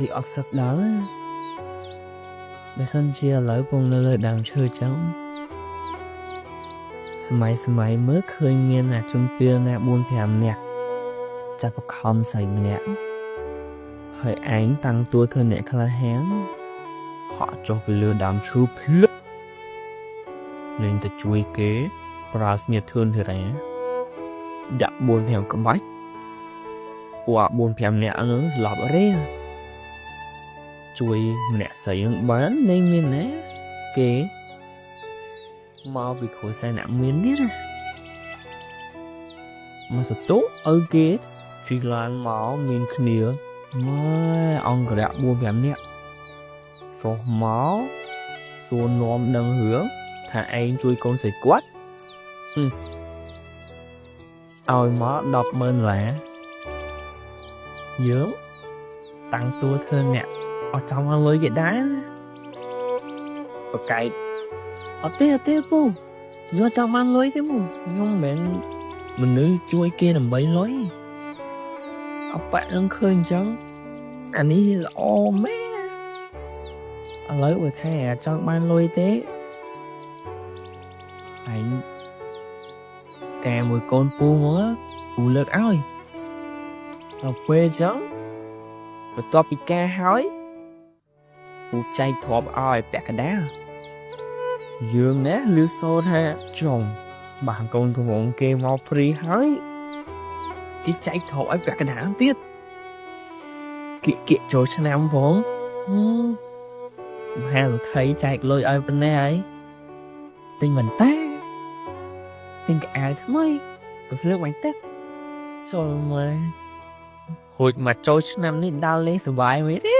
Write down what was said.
đi ọt sập đó để sân chia lỡ bông nơi đàm chơi cháu sਮਾយមើលឃើញមានអ្នកជំពាលណា4-5នាក់ចាប់បខំស្រីម្នាក់ហើយឯងតាំងតួធ្វើអ្នកក្លាហានហក់ចុះពីលើដើមឈើភ្លឹបលេងទៅជួយគេប្រើស្នៀតធឿនធរ៉ាដាក់4-5ក្បាច់ពួក4-5នាក់ហ្នឹងស្លាប់រេជួយម្នាក់ស្រីហ្នឹងបានលេងមានណាគេមកពីគ្រួសារអ្នកមានទៀតមកសតុឪគេជីឡានមកមានគ្នាម៉ែអង្គរៈ4-5នាក់ចុះមកសួរនាំដឹងរឿងថាឯងជួយកូនស្រីគាត់ឲ្យមក$10,000យើងតាំងតួធ្វើអ្នកអត់ចង់ឲ្យលុយគេដែរប្រកែកអត់ទេពូយកចង់បានលុយទេពូខ្ញុំមិនមនុស្សជួយគេដើម្បីលុយអប៉ាក់នឹងឃើញអញ្ចឹងអានេះល្អមែនឥឡូវបើថាចង់បានលុយទេឯងកែមួយកូនពូមកពូលើកឲ្យដល់ពេលអញ្ចឹងបន្ទាប់ពីការហើយពូចែកទ្រព្យឲ្យពាក់កណ្ដាលយើងណាលឺសូរថាចុងបានកូនកំងគេមកព្រីហើយគេចែកទ្រព្យឲ្យពាក់កណ្ដាលទៀតគៀកចូលឆ្នាំផងមហាសទ្ធិចែកលុយឲ្យប៉ុណ្ណេះហើយទិញបន្តាទិញកៅអៅថ្មីក៏ភ្លើកបាញ់ទឹកសុលមើលហូចមកចូលឆ្នាំនេះដើរលេងសប្បាយមែនទេ